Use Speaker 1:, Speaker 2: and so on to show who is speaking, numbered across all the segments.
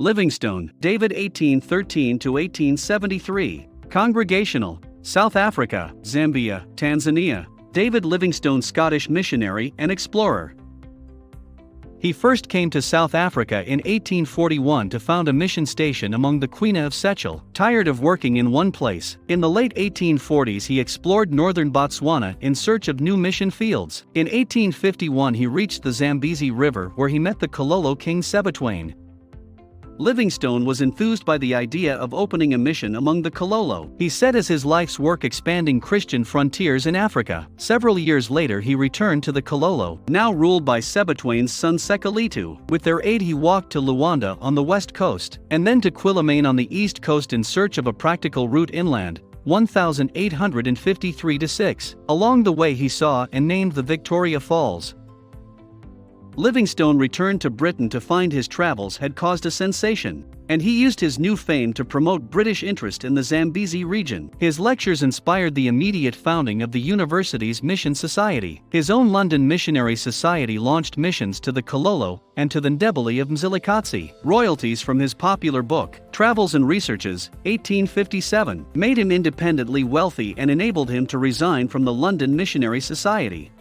Speaker 1: Livingstone, David 1813–1873. Congregational, South Africa, Zambia, Tanzania. David Livingstone, Scottish missionary and explorer. He first came to South Africa in 1841 to found a mission station among the Quina of Sechel. Tired of working in one place, in the late 1840s he explored northern Botswana in search of new mission fields. In 1851 he reached the Zambezi River where he met the Kololo King Sebitwane. Livingstone was enthused by the idea of opening a mission among the Kololo. He set as his life's work expanding Christian frontiers in Africa. Several years later he returned to the Kololo, now ruled by Sebitwane's son Sekalitu. With their aid he walked to Luanda on the west coast, and then to Quilomane on the east coast in search of a practical route inland, 1853–6. Along the way he saw and named the Victoria Falls. Livingstone returned to Britain to find his travels had caused a sensation, and he used his new fame to promote British interest in the Zambezi region. His lectures inspired the immediate founding of the university's Mission Society. His own London Missionary Society launched missions to the Kololo and to the Ndebele of Mzilikazi. Royalties from his popular book, Travels and Researches, 1857, made him independently wealthy and enabled him to resign from the London Missionary Society.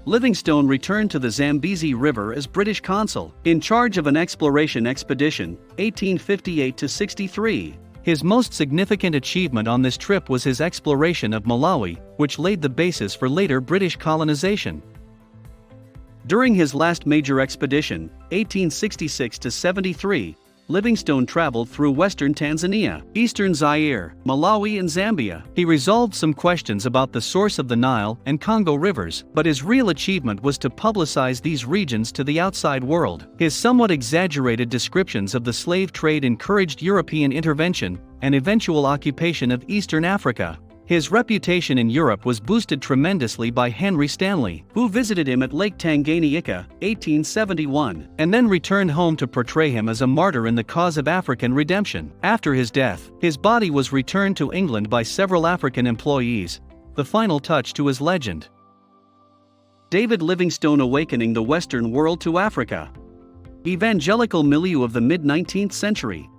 Speaker 1: Livingstone returned to the Zambezi River as British consul, in charge of an exploration expedition, 1858–63. His most significant achievement on this trip was his exploration of Malawi, which laid the basis for later British colonization. During his last major expedition, 1866–73, Livingstone traveled through western Tanzania, eastern Zaire, Malawi and Zambia. He resolved some questions about the source of the Nile and Congo rivers, but his real achievement was to publicize these regions to the outside world. His somewhat exaggerated descriptions of the slave trade encouraged European intervention and eventual occupation of Eastern Africa. His reputation in Europe was boosted tremendously by Henry Stanley, who visited him at Lake Tanganyika, 1871, and then returned home to portray him as a martyr in the cause of African redemption. After his death, his body was returned to England by several African employees, the final touch to his legend. David Livingstone awakening the Western world to Africa. Evangelical milieu of the mid-19th century.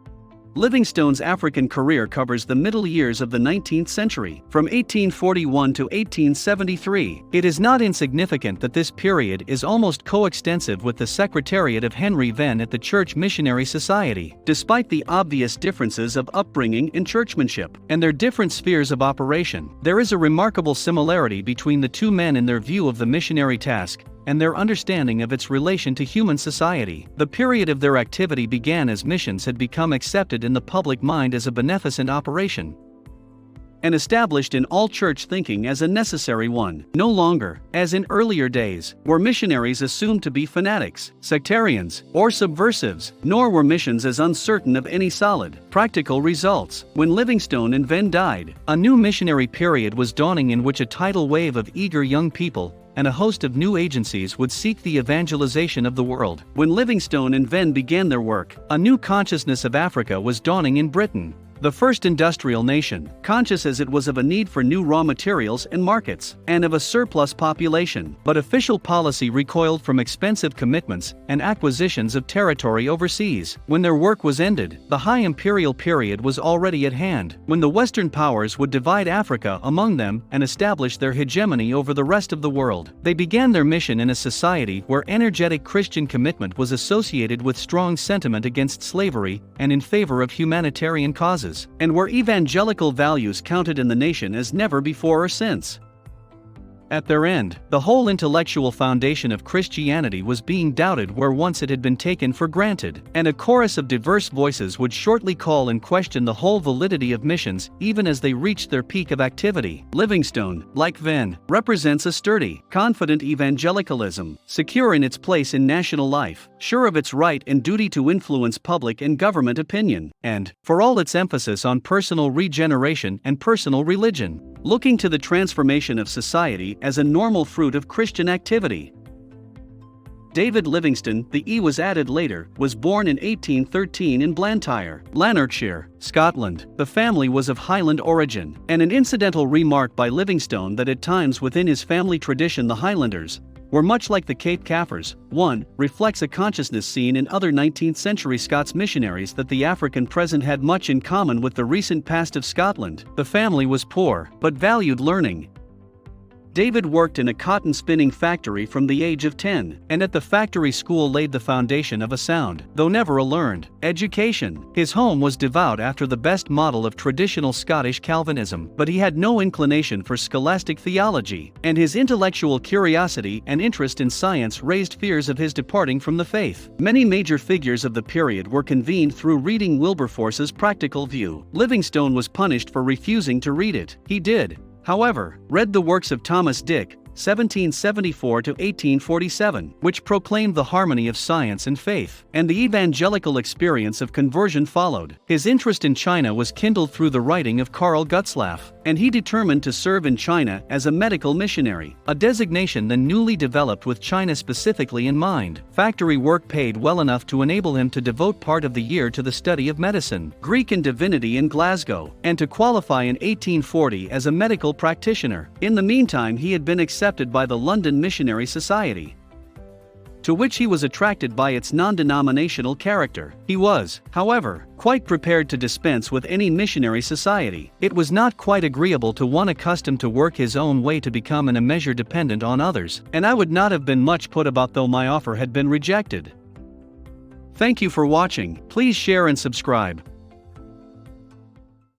Speaker 1: Livingstone's African career covers the middle years of the 19th century, from 1841 to 1873. It is not insignificant that this period is almost coextensive with the secretariat of Henry Venn at the Church Missionary Society. Despite the obvious differences of upbringing and churchmanship, and their different spheres of operation, there is a remarkable similarity between the two men in their view of the missionary task and their understanding of its relation to human society. The period of their activity began as missions had become accepted in the public mind as a beneficent operation, and established in all church thinking as a necessary one. No longer, as in earlier days, were missionaries assumed to be fanatics, sectarians, or subversives, nor were missions as uncertain of any solid, practical results. When Livingstone and Venn died, a new missionary period was dawning in which a tidal wave of eager young people and a host of new agencies would seek the evangelization of the world. When Livingstone and Venn began their work, a new consciousness of Africa was dawning in Britain, the first industrial nation, conscious as it was of a need for new raw materials and markets, and of a surplus population. But official policy recoiled from expensive commitments and acquisitions of territory overseas. When their work was ended, the high imperial period was already at hand, when the Western powers would divide Africa among them and establish their hegemony over the rest of the world. They began their mission in a society where energetic Christian commitment was associated with strong sentiment against slavery and in favor of humanitarian causes, and where evangelical values counted in the nation as never before or since. At their end, the whole intellectual foundation of Christianity was being doubted where once it had been taken for granted, and a chorus of diverse voices would shortly call in question the whole validity of missions even as they reached their peak of activity. Livingstone, like Venn, represents a sturdy, confident evangelicalism, secure in its place in national life, sure of its right and duty to influence public and government opinion, and, for all its emphasis on personal regeneration and personal religion, looking to the transformation of society as a normal fruit of Christian activity. David Livingstone, the E was added later, was born in 1813 in Blantyre, Lanarkshire, Scotland. The family was of Highland origin, and an incidental remark by Livingstone that at times within his family tradition the Highlanders, were much like the Cape Kaffirs. 1. Reflects a consciousness seen in other 19th century Scots missionaries that the African present had much in common with the recent past of Scotland. The family was poor, but valued learning. David worked in a cotton spinning factory from the age of 10, and at the factory school laid the foundation of a sound, though never a learned, education. His home was devout after the best model of traditional Scottish Calvinism, but he had no inclination for scholastic theology, and his intellectual curiosity and interest in science raised fears of his departing from the faith. Many major figures of the period were convened through reading Wilberforce's Practical View. Livingstone was punished for refusing to read it. He did, however, read the works of Thomas Dick, 1774 to 1847, which proclaimed the harmony of science and faith, and the evangelical experience of conversion followed. His interest in China was kindled through the writing of Karl Gutzlaff, and he determined to serve in China as a medical missionary, a designation then newly developed with China specifically in mind. Factory work paid well enough to enable him to devote part of the year to the study of medicine, Greek and divinity in Glasgow, and to qualify in 1840 as a medical practitioner. In the meantime, he had been accepted by the London Missionary Society, to which he was attracted by its non-denominational character. He was, however, quite prepared to dispense with any missionary society. It was not quite agreeable to one accustomed to work his own way to become in a measure dependent on others, and I would not have been much put about though my offer had been rejected. Thank you for watching. Please share and subscribe.